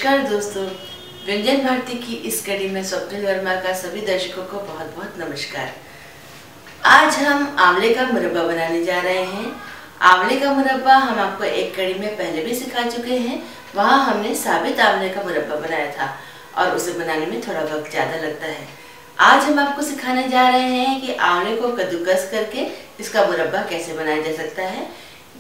नमस्कार दोस्तों, व्यंजन भारती की इस कड़ी में स्वप्निल वर्मा का सभी दर्शकों को बहुत बहुत नमस्कार। आज हम आंवले का मुरब्बा बनाने जा रहे हैं। आंवले का मुरब्बा हम आपको एक कड़ी में पहले भी सिखा चुके हैं। वहाँ हमने साबित आंवले का मुरब्बा बनाया था और उसे बनाने में थोड़ा वक्त ज़्यादा लगता है। आज हम आपको सिखाने जा रहे हैं कि आंवले को कद्दूकस करके इसका मुरब्बा कैसे बनाया जा सकता है।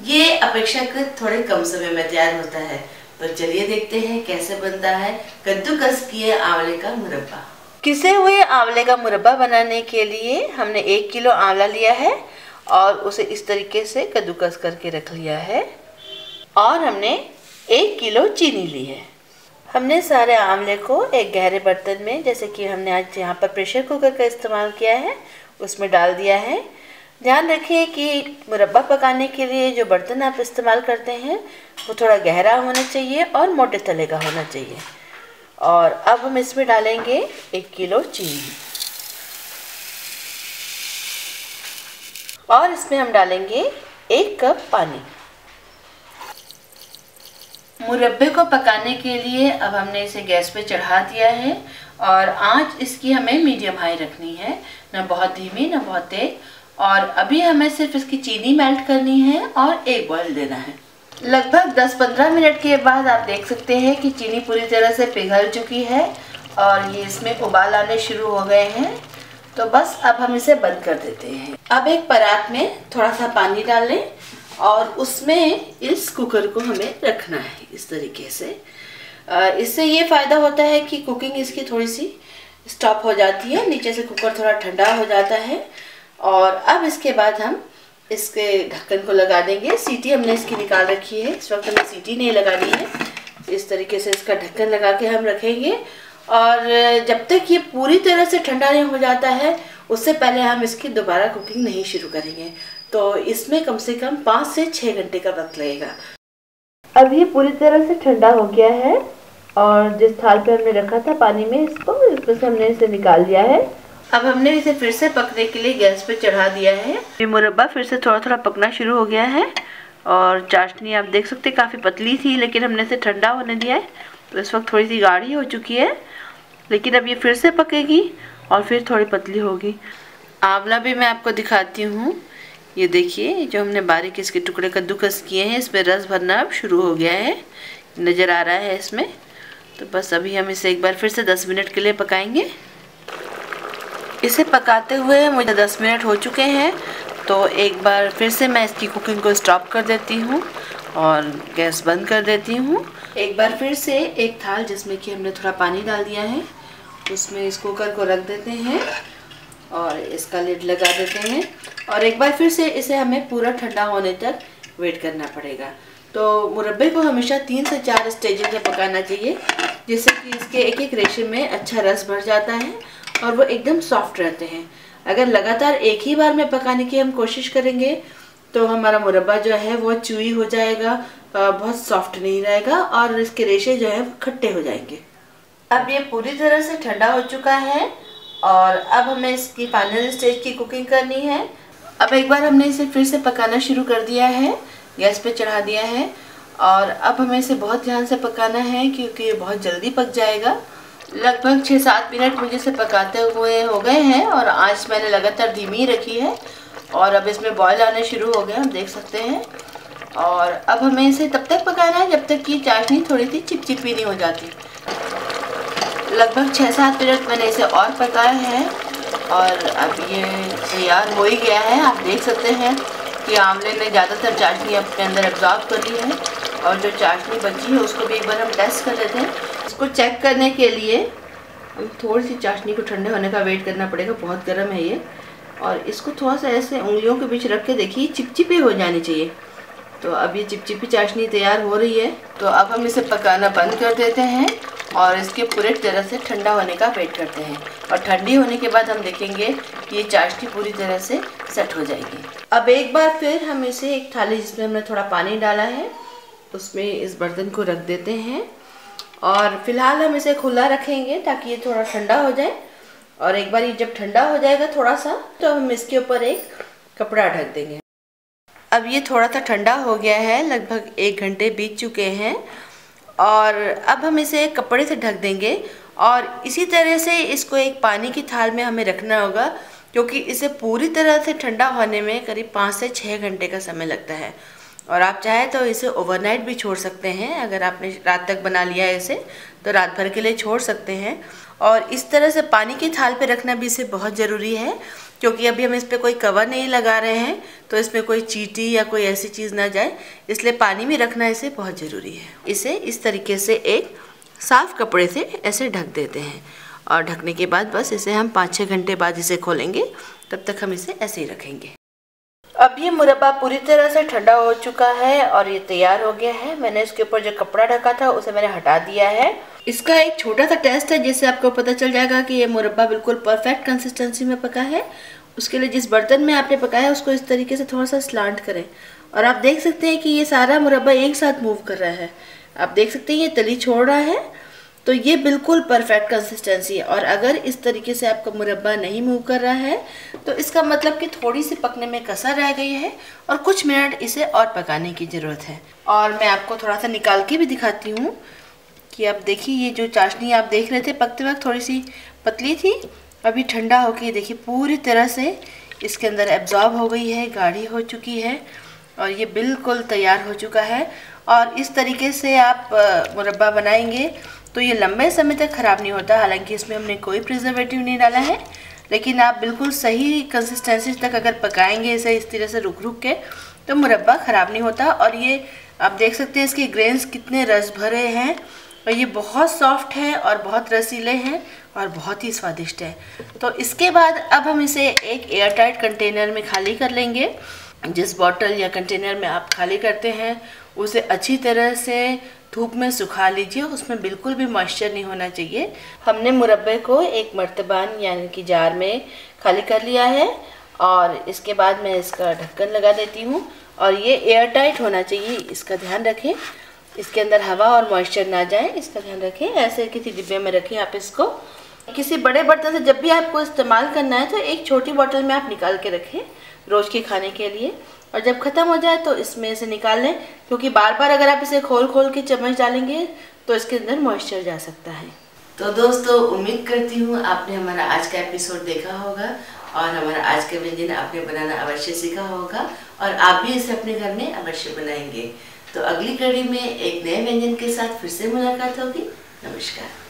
ये अपेक्षाकृत थोड़े कम समय में तैयार होता है, तो चलिए देखते हैं कैसे बनता है कद्दूकस किए आंवले का मुरब्बा। किसे हुए आंवले का मुरब्बा बनाने के लिए हमने 1 किलो आंवला लिया है और उसे इस तरीके से कद्दूकस करके रख लिया है और हमने 1 किलो चीनी ली है। हमने सारे आंवले को एक गहरे बर्तन में, जैसे कि हमने आज यहाँ पर प्रेशर कुकर का इस्तेमाल किया है, उसमें डाल दिया है। ध्यान रखें कि मुरब्बा पकाने के लिए जो बर्तन आप इस्तेमाल करते हैं वो थोड़ा गहरा होना चाहिए और मोटे तले का होना चाहिए। और अब हम इसमें डालेंगे 1 किलो चीनी और इसमें हम डालेंगे 1 कप पानी। मुरब्बे को पकाने के लिए अब हमने इसे गैस पे चढ़ा दिया है और आंच इसकी हमें मीडियम हाई रखनी है, ना बहुत धीमी ना बहुत तेज। और अभी हमें सिर्फ इसकी चीनी मेल्ट करनी है और एक बॉईल देना है। लगभग 10-15 मिनट के बाद आप देख सकते हैं कि चीनी पूरी तरह से पिघल चुकी है और ये इसमें उबाल आने शुरू हो गए हैं। तो बस अब हम इसे बंद कर देते हैं। अब एक परात में थोड़ा सा पानी डाल लें और उसमें इस कुकर को हमें रखना है इस तरीके से। इससे ये फ़ायदा होता है कि कुकिंग इसकी थोड़ी सी स्टॉप हो जाती है, नीचे से कुकर थोड़ा ठंडा हो जाता है। और अब इसके बाद हम इसके ढक्कन को लगा देंगे। सीटी हमने इसकी निकाल रखी है, इस वक्त हमें सीटी नहीं लगानी है। इस तरीके से इसका ढक्कन लगा के हम रखेंगे और जब तक ये पूरी तरह से ठंडा नहीं हो जाता है उससे पहले हम इसकी दोबारा कुकिंग नहीं शुरू करेंगे। तो इसमें कम से कम 5 से 6 घंटे का वक्त लगेगा। अब ये पूरी तरह से ठंडा हो गया है और जिस थाल पे हमने रखा था पानी में, इसमें से हमने इसे निकाल लिया है। अब हमने इसे फिर से पकने के लिए गैस पे चढ़ा दिया है। ये मुरब्बा फिर से थोड़ा थोड़ा पकना शुरू हो गया है और चाशनी आप देख सकते हैं काफ़ी पतली थी, लेकिन हमने इसे ठंडा होने दिया है तो इस वक्त थोड़ी सी गाढ़ी हो चुकी है। लेकिन अब ये फिर से पकेगी और फिर थोड़ी पतली होगी। आंवला भी मैं आपको दिखाती हूँ। ये देखिए, जो हमने बारीक इसके टुकड़े कद्दूकस किए हैं, इसमें रस भरना अब शुरू हो गया है, नज़र आ रहा है इसमें। तो बस अभी हम इसे एक बार फिर से 10 मिनट के लिए पकाएंगे। इसे पकाते हुए मुझे 10 मिनट हो चुके हैं, तो एक बार फिर से मैं इसकी कुकिंग को स्टॉप कर देती हूँ और गैस बंद कर देती हूँ। एक बार फिर से एक थाल जिसमें कि हमने थोड़ा पानी डाल दिया है, उसमें इस कुकर को रख देते हैं और इसका लिड लगा देते हैं और एक बार फिर से इसे हमें पूरा ठंडा होने तक वेट करना पड़ेगा। तो मुरब्बे को हमेशा 3 से 4 स्टेजेस में पकाना चाहिए, जिससे कि इसके एक एक रेशे में अच्छा रस भर जाता है और वो एकदम सॉफ्ट रहते हैं। अगर लगातार एक ही बार में पकाने की हम कोशिश करेंगे तो हमारा मुरब्बा जो है वो चूई हो जाएगा, बहुत सॉफ्ट नहीं रहेगा और इसके रेशे जो है वो खट्टे हो जाएंगे। अब ये पूरी तरह से ठंडा हो चुका है और अब हमें इसकी फाइनल स्टेज की कुकिंग करनी है। अब एक बार हमने इसे फिर से पकाना शुरू कर दिया है, गैस पे चढ़ा दिया है और अब हमें इसे बहुत ध्यान से पकाना है क्योंकि ये बहुत जल्दी पक जाएगा। लगभग 6-7 मिनट मुझे इसे पकाते हुए हो गए हैं और आंच मैंने लगातार धीमी रखी है और अब इसमें बॉयल आने शुरू हो गए, हम देख सकते हैं। और अब हमें इसे तब तक पकाना है जब तक कि चाशनी थोड़ी सी चिपचिपी नहीं हो जाती। लगभग 6-7 मिनट मैंने इसे और पकाया है और अब ये तैयार हो ही गया है। आप देख सकते हैं कि आंवले ने ज़्यादातर चाशनी अपने अंदर एब्जॉर्ब कर ली है और जो चाशनी बची है उसको भी एक बार हम टेस्ट कर लेते हैं। इसको चेक करने के लिए हम थोड़ी सी चाशनी को ठंडे होने का वेट करना पड़ेगा, बहुत गर्म है ये। और इसको थोड़ा सा ऐसे उंगलियों के बीच रख के देखिए, चिपचिपी हो जानी चाहिए। तो अब ये चिपचिपी चाशनी तैयार हो रही है, तो अब हम इसे पकाना बंद कर देते हैं और इसके पूरे तरह से ठंडा होने का वेट करते हैं। और ठंडी होने के बाद हम देखेंगे कि ये चाशनी पूरी तरह से सेट हो जाएगी। अब एक बार फिर हम इसे एक थाली जिसमें हमने थोड़ा पानी डाला है उसमें इस बर्तन को रख देते हैं और फिलहाल हम इसे खुला रखेंगे ताकि ये थोड़ा ठंडा हो जाए। और एक बार ये जब ठंडा हो जाएगा थोड़ा सा, तो हम इसके ऊपर एक कपड़ा ढक देंगे। अब ये थोड़ा सा ठंडा हो गया है, लगभग 1 घंटे बीत चुके हैं और अब हम इसे कपड़े से ढक देंगे और इसी तरह से इसको एक पानी की थाल में हमें रखना होगा, क्योंकि इसे पूरी तरह से ठंडा होने में करीब 5 से 6 घंटे का समय लगता है। और आप चाहे तो इसे ओवरनाइट भी छोड़ सकते हैं। अगर आपने रात तक बना लिया है इसे तो रात भर के लिए छोड़ सकते हैं। और इस तरह से पानी की थाल पे रखना भी इसे बहुत ज़रूरी है, क्योंकि अभी हम इस पर कोई कवर नहीं लगा रहे हैं तो इसमें कोई चींटी या कोई ऐसी चीज़ ना जाए, इसलिए पानी में रखना इसे बहुत ज़रूरी है। इसे इस तरीके से एक साफ़ कपड़े से ऐसे ढक देते हैं और ढकने के बाद बस इसे हम 5-6 घंटे बाद इसे खोलेंगे, तब तक हम इसे ऐसे ही रखेंगे। अब ये मुरब्बा पूरी तरह से ठंडा हो चुका है और ये तैयार हो गया है। मैंने इसके ऊपर जो कपड़ा ढका था उसे मैंने हटा दिया है। इसका एक छोटा सा टेस्ट है जिससे आपको पता चल जाएगा कि ये मुरब्बा बिल्कुल परफेक्ट कंसिस्टेंसी में पका है। उसके लिए जिस बर्तन में आपने पकाया उसको इस तरीके से थोड़ा सा स्लांट करें और आप देख सकते हैं कि ये सारा मुरब्बा एक साथ मूव कर रहा है। आप देख सकते हैं ये तली छोड़ रहा है, तो ये बिल्कुल परफेक्ट कंसिस्टेंसी है। और अगर इस तरीके से आपका मुरब्बा नहीं मूव कर रहा है तो इसका मतलब कि थोड़ी सी पकने में कसर रह गई है और कुछ मिनट इसे और पकाने की ज़रूरत है। और मैं आपको थोड़ा सा निकाल के भी दिखाती हूँ कि आप देखिए ये जो चाशनी आप देख रहे थे पकते वक्त थोड़ी सी पतली थी, अभी ठंडा होकर देखिए पूरी तरह से इसके अंदर एब्जॉर्ब हो गई है, गाढ़ी हो चुकी है और ये बिल्कुल तैयार हो चुका है। और इस तरीके से आप मुरब्बा बनाएंगे तो ये लंबे समय तक ख़राब नहीं होता। हालांकि इसमें हमने कोई प्रिजर्वेटिव नहीं डाला है, लेकिन आप बिल्कुल सही कंसिस्टेंसी तक अगर पकाएंगे इसे इस तरह से रुक रुक के तो मुरब्बा ख़राब नहीं होता। और ये आप देख सकते हैं इसके ग्रेन्स कितने रस भरे हैं और ये बहुत सॉफ्ट है और बहुत रसीले हैं और बहुत ही स्वादिष्ट है। तो इसके बाद अब हम इसे एक एयरटाइट कंटेनर में खाली कर लेंगे। जिस बॉटल या कंटेनर में आप खाली करते हैं उसे अच्छी तरह से धूप में सुखा लीजिए, उसमें बिल्कुल भी मॉइस्चर नहीं होना चाहिए। हमने मुरब्बे को एक मर्तबान यानी कि जार में खाली कर लिया है और इसके बाद मैं इसका ढक्कन लगा देती हूँ और ये एयर टाइट होना चाहिए, इसका ध्यान रखें। इसके अंदर हवा और मॉइस्चर ना जाए, इसका ध्यान रखें। ऐसे किसी डिब्बे में रखें आप इसको। किसी बड़े बर्तन से जब भी आपको इस्तेमाल करना है तो एक छोटी बोतल में आप निकाल के रखें रोज़ के खाने के लिए, और जब ख़त्म हो जाए तो इसमें से निकाल लें, क्योंकि बार बार अगर आप इसे खोल खोल के चम्मच डालेंगे तो इसके अंदर मॉइस्चर जा सकता है। तो दोस्तों उम्मीद करती हूँ आपने हमारा आज का एपिसोड देखा होगा और हमारा आज का व्यंजन आपने बनाना अवश्य सीखा होगा और आप भी इसे अपने घर में अवश्य बनाएंगे। तो अगली कड़ी में एक नए व्यंजन के साथ फिर से मुलाकात होगी। नमस्कार।